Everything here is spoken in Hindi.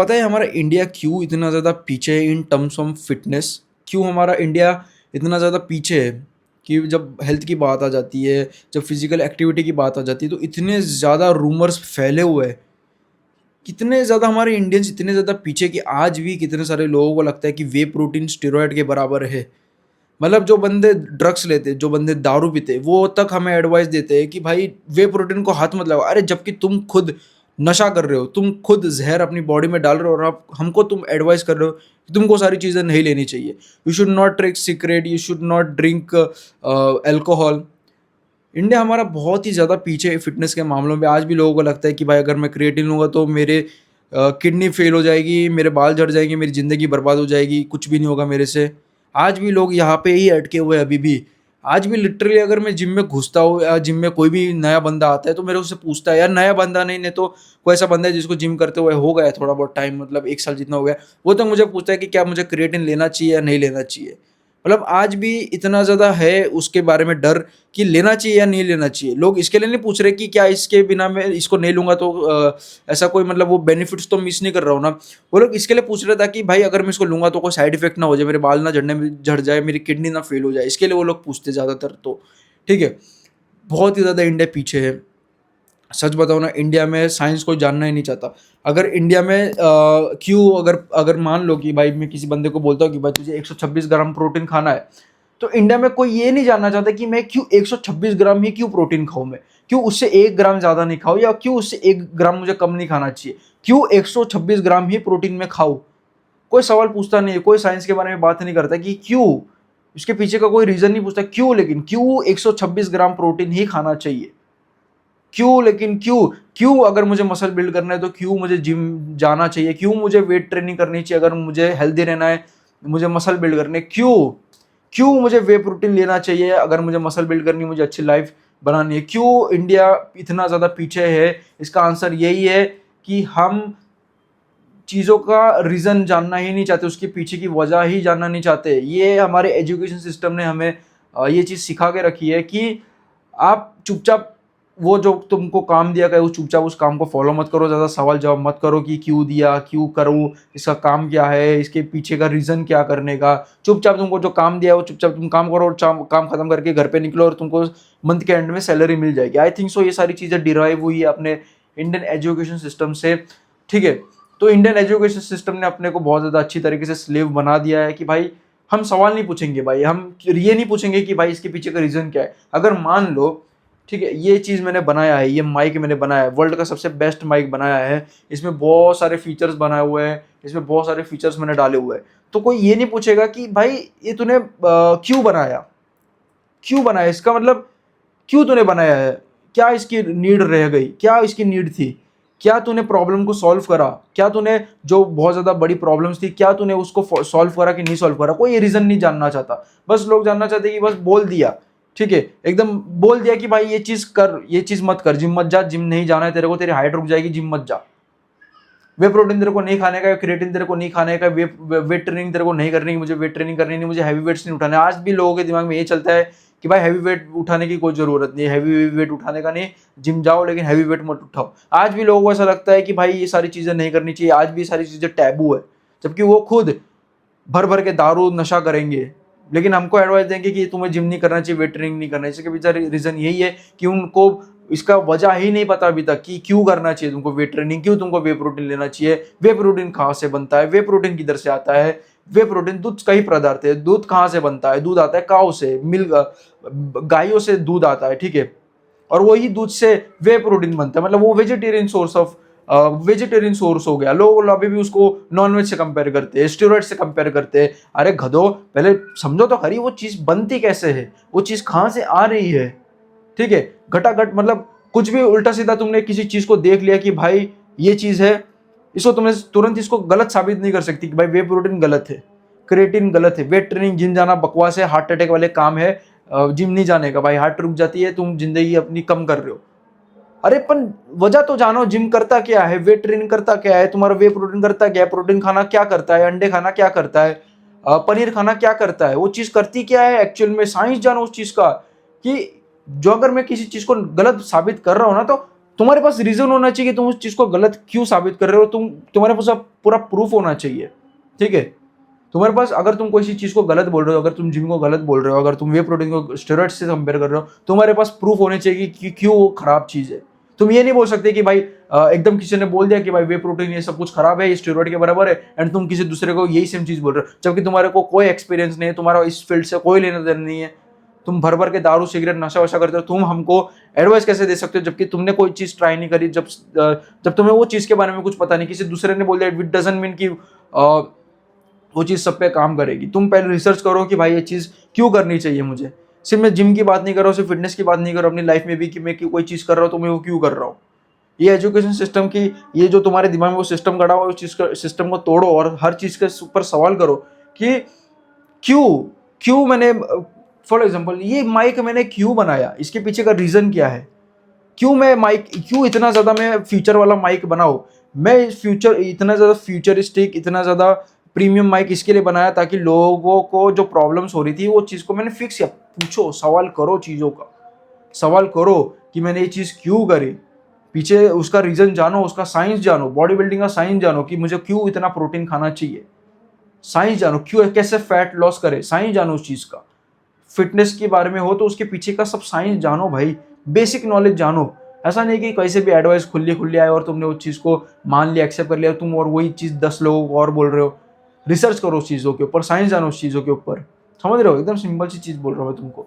पता है हमारा इंडिया क्यों इतना ज़्यादा पीछे है इन टर्म्स ऑफ फिटनेस? क्यों हमारा इंडिया इतना ज़्यादा पीछे है कि जब हेल्थ की बात आ जाती है, जब फिजिकल एक्टिविटी की बात आ जाती है, तो इतने ज़्यादा रूमर्स फैले हुए हैं। कितने ज़्यादा हमारे इंडियंस इतने ज़्यादा पीछे कि आज भी कितने सारे लोगों को लगता है कि वे प्रोटीन स्टेरॉयड के बराबर है। मतलब जो बंदे ड्रग्स लेते, जो बंदे दारू पीते, वो तक हमें एडवाइस देते हैं कि भाई वे प्रोटीन को हाथ मत लगाओ। अरे जबकि तुम खुद नशा कर रहे हो, तुम खुद ज़हर अपनी बॉडी में डाल रहे हो और आप हमको तुम एडवाइस कर रहे हो कि तुमको सारी चीज़ें नहीं लेनी चाहिए। You should not drink cigarette, you should not drink alcohol. India हमारा बहुत ही ज़्यादा पीछे है फिटनेस के मामलों में। आज भी लोगों को लगता है कि भाई अगर मैं क्रिएटिन लूँगा तो मेरे किडनी फेल हो जाएगी, मेरे बाल झड़ जाएंगे, मेरी ज़िंदगी बर्बाद हो जाएगी, कुछ भी नहीं होगा मेरे से। आज भी लोग यहाँ पे ही अटके हुए हैं अभी भी। आज भी लिटरली अगर मैं जिम में घुसता हूँ या जिम में कोई भी नया बंदा आता है तो मेरे उससे पूछता है, यार नया बंदा नहीं तो कोई ऐसा बंदा है जिसको जिम करते हुए हो गया है थोड़ा बहुत टाइम, मतलब 1 साल जितना हो गया, वो तो मुझे पूछता है कि क्या मुझे क्रिएटिन लेना चाहिए या नहीं लेना चाहिए। मतलब आज भी इतना ज़्यादा है उसके बारे में डर कि लेना चाहिए या नहीं लेना चाहिए। लोग इसके लिए नहीं पूछ रहे कि क्या इसके बिना मैं इसको नहीं लूँगा तो ऐसा कोई मतलब वो बेनिफिट्स तो मिस नहीं कर रहा हूँ ना। वो लोग इसके लिए पूछ रहे था कि भाई अगर मैं इसको लूँगा तो कोई साइड इफेक्ट ना हो जाए, मेरे बाल ना झड़ जाए, मेरी किडनी ना फेल हो जाए। इसके लिए वो लोग पूछते ज़्यादातर तो। ठीक है, बहुत ही ज़्यादा इंडिया पीछे है। सच बताओ ना, इंडिया में साइंस कोई जानना ही नहीं चाहता। अगर इंडिया में क्यों अगर अगर मान लो कि भाई मैं किसी बंदे को बोलता हूँ कि भाई तुझे 126 ग्राम प्रोटीन खाना है, तो इंडिया में कोई ये नहीं जानना चाहता कि मैं क्यों 126 ग्राम ही क्यों प्रोटीन खाऊं, मैं क्यों उससे 1 ग्राम ज़्यादा नहीं खाऊं, या क्यों उससे 1 ग्राम मुझे कम नहीं खाना चाहिए, क्यों 126 ग्राम ही प्रोटीन में खाऊं। कोई सवाल पूछता नहीं है, कोई साइंस के बारे में बात नहीं करता कि क्यों, इसके पीछे का कोई रीज़न नहीं पूछता क्यों, लेकिन क्यों 126 ग्राम प्रोटीन ही खाना चाहिए, क्यों, लेकिन क्यों, क्यों अगर मुझे मसल बिल्ड करना है तो क्यों मुझे जिम जाना चाहिए, क्यों मुझे वेट ट्रेनिंग करनी चाहिए अगर मुझे हेल्दी रहना है, मुझे मसल बिल्ड करने, क्यों, क्यों मुझे वे प्रोटीन लेना चाहिए अगर मुझे मसल बिल्ड करनी, मुझे अच्छी लाइफ बनानी है। क्यों इंडिया इतना ज़्यादा पीछे है? इसका आंसर यही है कि हम चीज़ों का रीज़न जानना ही नहीं चाहते, उसके पीछे की वजह ही जानना नहीं चाहते। ये हमारे एजुकेशन सिस्टम ने हमें ये चीज़ सिखा के रखी है कि आप चुपचाप वो जो तुमको काम दिया गया, वो चुपचाप उस काम को फॉलो मत करो, ज़्यादा सवाल जवाब मत करो कि क्यों दिया, क्यों करूँ, इसका काम क्या है, इसके पीछे का रीज़न क्या करने का। चुपचाप तुमको जो काम दिया है वो चुपचाप तुम काम करो और काम खत्म करके घर पे निकलो और तुमको मंथ के एंड में सैलरी मिल जाएगी। आई थिंक सो ये सारी चीज़ें डिराइव हुई है अपने इंडियन एजुकेशन सिस्टम से। ठीक है, तो इंडियन एजुकेशन सिस्टम ने अपने को बहुत ज़्यादा अच्छी तरीके से स्लेव बना दिया है कि भाई हम सवाल नहीं पूछेंगे, भाई हम ये नहीं पूछेंगे कि भाई इसके पीछे का रीज़न क्या है। अगर मान लो ठीक है, ये चीज़ मैंने बनाया है, ये माइक मैंने बनाया है, वर्ल्ड का सबसे बेस्ट माइक बनाया है, इसमें बहुत सारे फीचर्स बनाए हुए हैं, इसमें बहुत सारे फीचर्स मैंने डाले हुए हैं, तो कोई ये नहीं पूछेगा कि भाई ये तूने क्यों बनाया, क्यों बनाया, इसका मतलब क्यों तूने बनाया है, क्या इसकी नीड रह गई, क्या इसकी नीड थी, क्या तूने प्रॉब्लम को सॉल्व करा, क्या तूने जो बहुत ज़्यादा बड़ी प्रॉब्लम्स थी क्या तूने उसको सॉल्व करा कि नहीं सॉल्व करा। कोई ये रीज़न नहीं जानना चाहता, बस लोग जानना चाहते हैं कि बस बोल दिया। ठीक है, एकदम बोल दिया कि भाई ये चीज़ कर, ये चीज़ मत कर, जिम मत जा, जिम नहीं जाना है तेरे को, तेरी हाइट रुक जाएगी, जिम मत जा। वे प्रोटीन तेरे को नहीं खाने का, क्रिएटिन तेरे को नहीं खाने का, वेट ट्रेनिंग तेरे को नहीं करनी, मुझे वेट ट्रेनिंग करनी नहीं, मुझे हैवी वेट्स नहीं उठाने। आज भी लोगों के दिमाग में ये चलता है कि भाई हैवी वेट उठाने की कोई ज़रूरत नहीं है, हैवी वेट उठाने का नहीं, जिम जाओ लेकिन हैवी वेट मत उठाओ। आज भी लोगों को ऐसा लगता है कि भाई ये सारी चीज़ें नहीं करनी चाहिए, आज भी ये सारी चीज़ें टैबू है, जबकि वो खुद भर भर के दारू नशा करेंगे, लेकिन हमको एडवाइस देंगे कि तुम्हें जिम नहीं करना चाहिए, वेट ट्रेनिंग नहीं करना चाहिए। इसके पीछे रीज़न यही है कि उनको इसका वजह ही नहीं पता अभी तक कि क्यों करना चाहिए तुमको वेट ट्रेनिंग, क्यों तुमको वे प्रोटीन लेना चाहिए, वे प्रोटीन कहाँ से बनता है, वे प्रोटीन किधर से आता है, वे प्रोटीन दूध का ही पदार्थ है, दूध कहाँ से बनता है, दूध आता है काऊ से, गायों से दूध आता है। ठीक है, और वही दूध से वे प्रोटीन बनता है, मतलब वो वेजिटेरियन सोर्स हो गया। लोग अभी भी उसको नॉनवेज से कंपेयर करते हैं, स्टेरॉइड से कंपेयर करते हैं। अरे गधो, पहले समझो तो खरी वो चीज़ बनती कैसे है, वो चीज़ कहाँ से आ रही है। ठीक है, घटाघट मतलब कुछ भी उल्टा सीधा तुमने किसी चीज़ को देख लिया कि भाई ये चीज़ है, इसको तुमने तुरंत इसको गलत साबित नहीं कर सकती कि भाई वे प्रोटीन गलत है, क्रिएटिन गलत है, वेट ट्रेनिंग, जिम जाना बकवास है, हार्ट अटैक वाले काम है, जिम नहीं जाने का, भाई हार्ट रुक जाती है, तुम जिंदगी अपनी कम कर रहे हो। अरे पण वजह तो जानो, जिम करता क्या है, वेट ट्रेनिंग करता क्या है, तुम्हारा वे प्रोटीन करता क्या है, प्रोटीन खाना क्या करता है, अंडे खाना क्या करता है, पनीर खाना क्या करता है, वो चीज़ करती क्या है एक्चुअल में, साइंस जानो उस चीज़ का। कि जो अगर मैं किसी चीज़ को गलत साबित कर रहा हूँ ना, तो तुम्हारे पास रीजन होना चाहिए कि तुम उस चीज को गलत क्यों साबित कर रहे हो, तुम्हारे पास पूरा प्रूफ होना चाहिए, ठीक है। तुम्हारे पास, अगर तुम कोई चीज को गलत बोल रहे हो, अगर तुम जिम को गलत बोल रहे हो, अगर तुम वे प्रोटीन को स्टेरॉइड से कंपेयर कर रहे हो, तुम्हारे पास प्रूफ होने चाहिए कि क्यों वो खराब चीज है। तुम ये नहीं बोल सकते कि भाई एकदम किसी ने बोल दिया कि भाई वे प्रोटीन ये सब कुछ खराब है, ये स्टेरॉइड के बराबर है, एंड तुम किसी दूसरे को यही सेम चीज बोल रहे हो, जबकि तुम्हारे को कोई एक्सपीरियंस नहीं है, तुम्हारा इस फील्ड से कोई लेना देना नहीं है, तुम भर भर के दारू सिगरेट नशा वशा करते हो, तुम हमको एडवाइस कैसे दे सकते हो जबकि तुमने कोई चीज ट्राई नहीं करी, जब तुम्हें वो चीज के बारे में कुछ पता नहीं, किसी दूसरे ने बोल दिया, इट डजंट मीन कि वो चीज़ सब पे काम करेगी। तुम पहले रिसर्च करो कि भाई ये चीज़ क्यों करनी चाहिए मुझे। सिर्फ मैं जिम की बात नहीं कर रहा हूँ, सिर्फ फिटनेस की बात नहीं कर रहा हूँ, अपनी लाइफ में भी कि मैं कोई चीज़ कर रहा हूँ तो मैं वो क्यों कर रहा हूँ। ये एजुकेशन सिस्टम की, ये जो तुम्हारे दिमाग में वो सिस्टम गड़ा हुआ है, उस चीज़ का सिस्टम को तोड़ो और हर चीज़ के ऊपर सवाल करो कि क्यों क्यों मैंने, फॉर एग्जाम्पल ये माइक मैंने क्यों बनाया, इसके पीछे का रीज़न क्या है, क्यों मैं माइक, क्यों इतना ज़्यादा मैं फीचर वाला माइक बनाऊँ। मैं फ्यूचर इतना ज़्यादा फ्यूचरिस्टिक, इतना ज़्यादा प्रीमियम माइक इसके लिए बनाया ताकि लोगों को जो प्रॉब्लम्स हो रही थी वो चीज़ को मैंने फिक्स किया। पूछो, सवाल करो, चीज़ों का सवाल करो कि मैंने ये चीज़ क्यों करी, पीछे उसका रीज़न जानो, उसका साइंस जानो, बॉडी बिल्डिंग का साइंस जानो कि मुझे क्यों इतना प्रोटीन खाना चाहिए, साइंस जानो, क्यों कैसे फैट लॉस करे, साइंस जानो उस चीज़ का। फिटनेस के बारे में हो तो उसके पीछे का सब साइंस जानो भाई, बेसिक नॉलेज जानो। ऐसा नहीं कि कैसे भी एडवाइस खुली खुली आए और तुमने उस चीज़ को मान लिया, एक्सेप्ट कर लिया तुम, और वही चीज़ 10 लोगों को और बोल रहे हो। रिसर्च करो उस चीज़ों के ऊपर, साइंस जानो उस चीज़ों के ऊपर, समझ रहे हो, एकदम सिंपल सी चीज़ बोल रहा हूँ मैं तुमको।